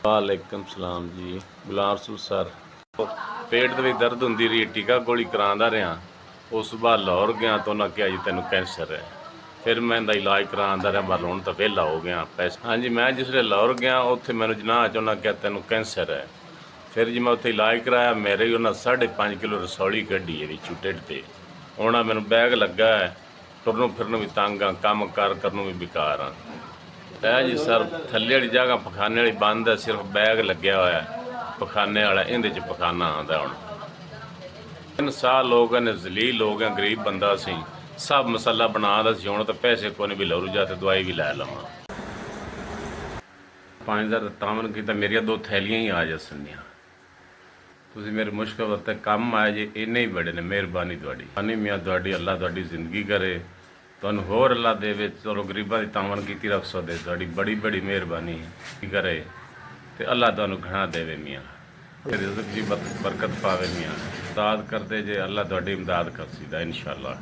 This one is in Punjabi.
ਵਾਲੇਕਮ ਸਲਾਮ ਜੀ। ਗੁਲਾਮ ਰਸੂਲ ਸਰ, ਪੇਟ ਦੇ ਵਿੱਚ ਦਰਦ ਹੁੰਦੀ ਰਹੀ, ਟੀਕਾ ਗੋਲੀ ਕਰਾਉਂਦਾ ਰਿਹਾ। ਉਸ ਤੋਂ ਬਾਅਦ ਲਾਹੌਰ ਗਿਆ ਤਾਂ ਉਹਨਾਂ ਕਿਹਾ ਜੀ ਤੈਨੂੰ ਕੈਂਸਰ ਹੈ। ਫਿਰ ਮੈਂ ਇਹਦਾ ਇਲਾਜ ਕਰਾਉਂਦਾ ਰਿਹਾ, ਪਰ ਹੁਣ ਤਾਂ ਵਿਹਲਾ ਹੋ ਗਿਆ ਪੈਸੇ। ਹਾਂਜੀ, ਮੈਂ ਜਿਸਲੇ ਲਾਹੌਰ ਗਿਆ ਉੱਥੇ ਮੈਨੂੰ ਜਨਾਹ 'ਚ ਉਹਨਾਂ ਕਿਹਾ ਤੈਨੂੰ ਕੈਂਸਰ ਹੈ। ਫਿਰ ਜੀ ਮੈਂ ਉੱਥੇ ਇਲਾਜ ਕਰਾਇਆ, ਮੇਰੇ ਹੀ ਉਹਨਾਂ 5.5 ਕਿਲੋ ਰਸੌਲੀ ਕੱਢੀ ਇਹਦੀ ਢਿੱਡ 'ਤੇ। ਹੁਣ ਮੈਨੂੰ ਬੈਗ ਲੱਗਾ ਹੈ, ਤੁਰਨੋਂ ਫਿਰਨੋਂ ਵੀ ਤੰਗ ਆ, ਕੰਮ ਕਾਰ ਕਰਨੋਂ ਵੀ ਬੇਕਾਰ ਆ। ਹੈ ਜੀ ਸਰ, ਥੱਲੇ ਵਾਲੀ ਜਗ੍ਹਾ ਪਖਾਨੇ ਵਾਲੀ ਬੰਦ ਹੈ, ਸਿਰਫ ਬੈਗ ਲੱਗਿਆ ਹੋਇਆ ਪਖਾਨੇ ਵਾਲਾ, ਇਹਦੇ 'ਚ ਪਖਾਨਾ ਆਉਂਦਾ। ਹੁਣ 3 ਸਾਲ ਹੋ ਗਏ ਨੇ, ਜ਼ਲੀਲ ਹੋ ਗਿਆ, ਗਰੀਬ ਬੰਦਾ ਸੀ, ਸਭ ਮਸਾਲਾ ਬਣਾ ਦਾ ਸੀ। ਹੁਣ ਤਾਂ ਪੈਸੇ ਕੋਈ ਨਹੀਂ ਵੀ ਲਰੂ ਜਾ ਤੇ ਦਵਾਈ ਵੀ ਲੈ ਲਵਾਂ। 5000 ਤਾਮਨ ਕੀਤਾ, ਮੇਰੀਆਂ 2 ਥੈਲੀਆਂ ਹੀ ਆ ਜਾ ਸੰਨੀਆਂ। ਤੁਸੀਂ ਮੇਰੇ ਮੁਸ਼ਕਲ ਵਕਤ ਕੰਮ ਆਏ ਜੇ, ਇੰਨੇ ਹੀ ਬੜੇ ਨੇ। ਮਿਹਰਬਾਨੀ ਤੁਹਾਡੀ, ਅਨੀ ਮੀਆਂ ਤੁਹਾਡੀ, ਅੱਲਾ ਤੁਹਾਡੀ ਜ਼ਿੰਦਗੀ ਕਰੇ, ਤੁਹਾਨੂੰ ਹੋਰ ਅੱਲਾ ਦੇਵੇ। ਚਲੋ ਗਰੀਬਾਂ ਦੀ ਤਾਮਨ ਕੀਤੀ ਰੱਖ ਸਕਦੇ, ਤੁਹਾਡੀ ਬੜੀ ਬੜੀ ਮਿਹਰਬਾਨੀ ਕਰੇ ਤੇ ਅੱਲਾ ਤੁਹਾਨੂੰ ਘਣਾ ਦੇਵੇ ਮੀਆਂ, ਰਿਜ਼ਕ ਦੀ ਬਰਕਤ ਪਾਵੇ ਮੀਆਂ। ਇਮਦਾਦ ਕਰਦੇ ਜੇ, ਅੱਲਾ ਤੁਹਾਡੀ ਇਮਦਾਦ ਕਰ ਸੀਦਾ ਇਨਸ਼ਾ ਅੱਲਾ।